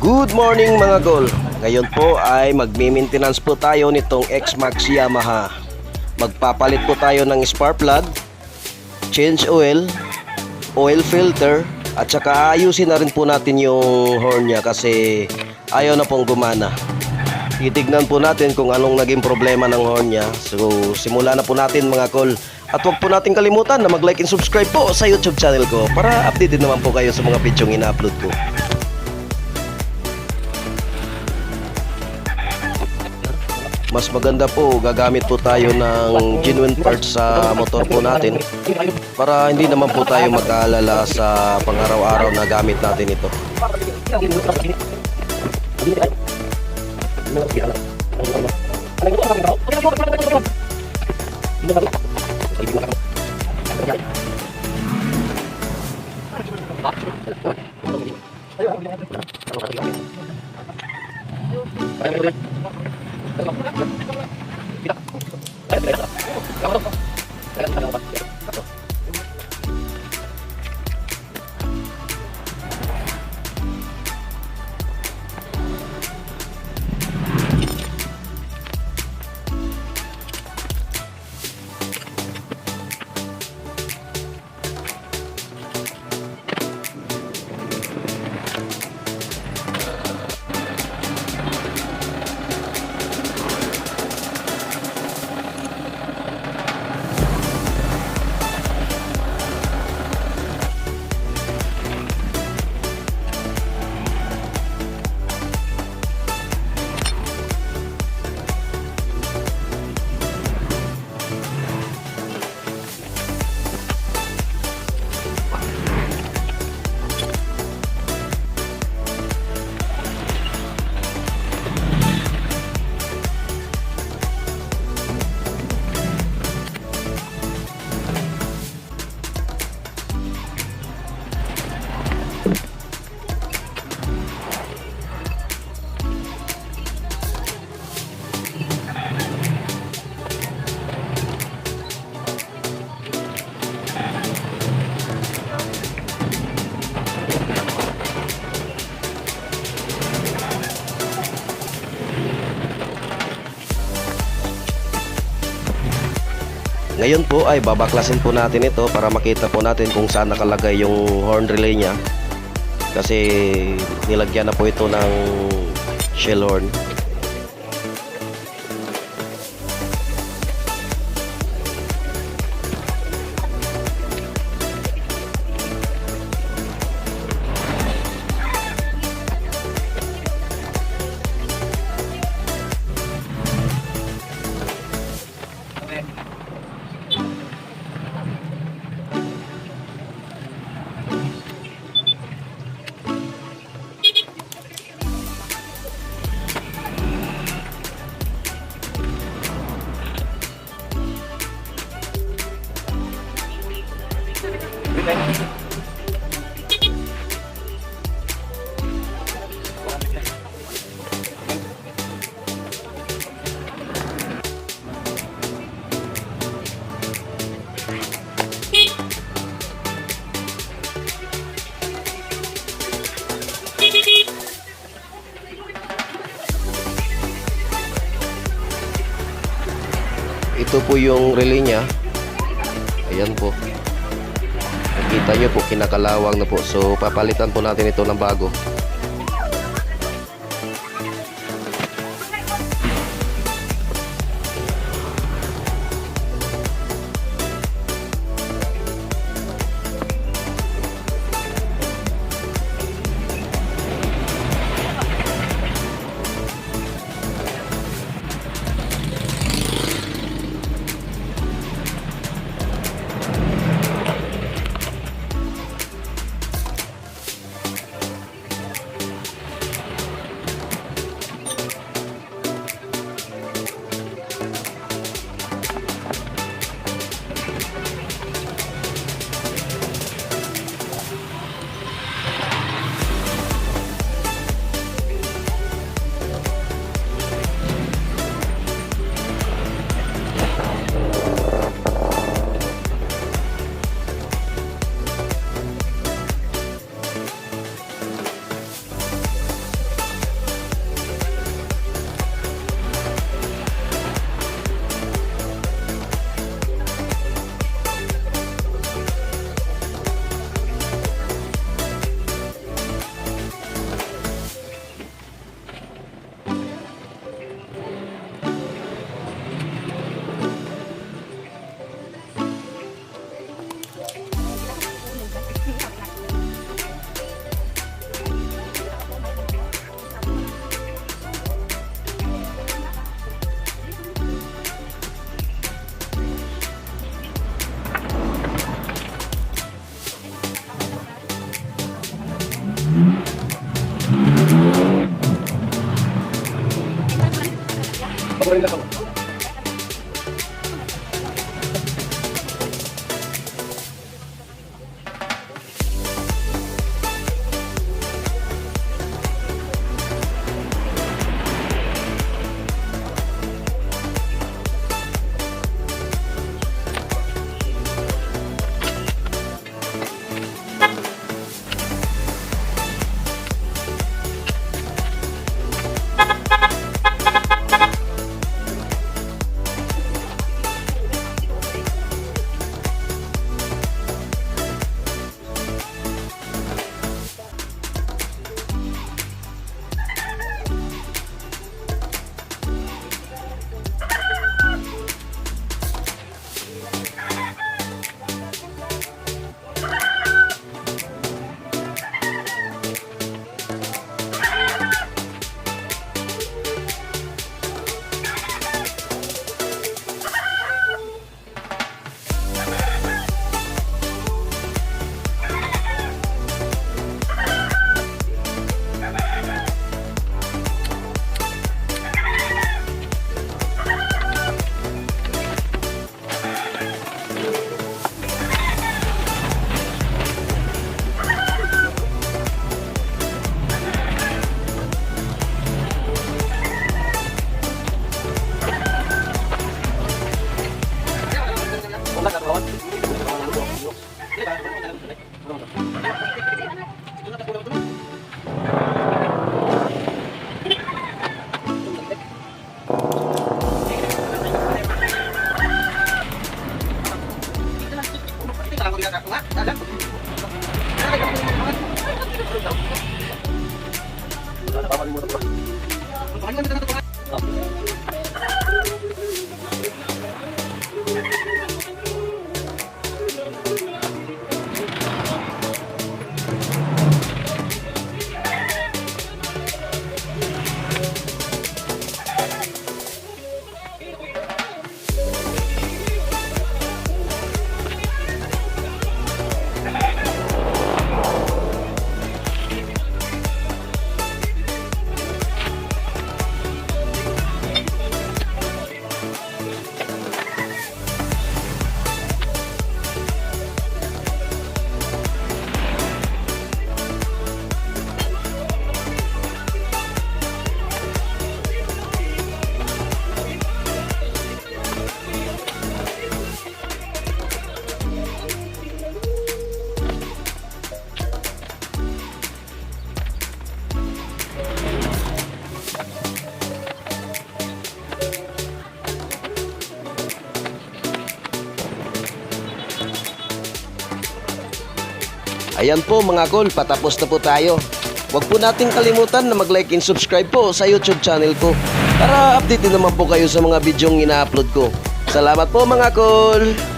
Good morning mga gol. Ngayon po ay magme-maintenance po tayo nitong XMAX Yamaha. Magpapalit po tayo ng spark plug, change oil, oil filter, at saka ayusin na rin po natin yung horn niya kasi ayaw na pong gumana. Titignan po natin kung anong naging problema ng horn niya. So simula na po natin mga gol. At huwag po natin kalimutan na mag-like and subscribe po sa YouTube channel ko para updated naman po kayo sa mga videong ina-upload ko. Mas maganda po gagamit po tayo ng genuine parts sa motor po natin para hindi naman po tayo mag-aalala sa pang-araw-araw na gamit natin ito. Ngayon po ay babaklasin po natin ito para makita po natin kung saan nakalagay yung horn relay niya. Kasi nilagyan na po ito ng shell horn. Ito po yung relay niya. Ayan po. Nakita nyo po, kinakalawang na po. So papalitan po natin ito ng bago. Ayan po mga kol, patapos na po tayo. Huwag po nating kalimutan na mag-like and subscribe po sa YouTube channel ko para update din naman po kayo sa mga bidyong ina-upload ko. Salamat po mga kol!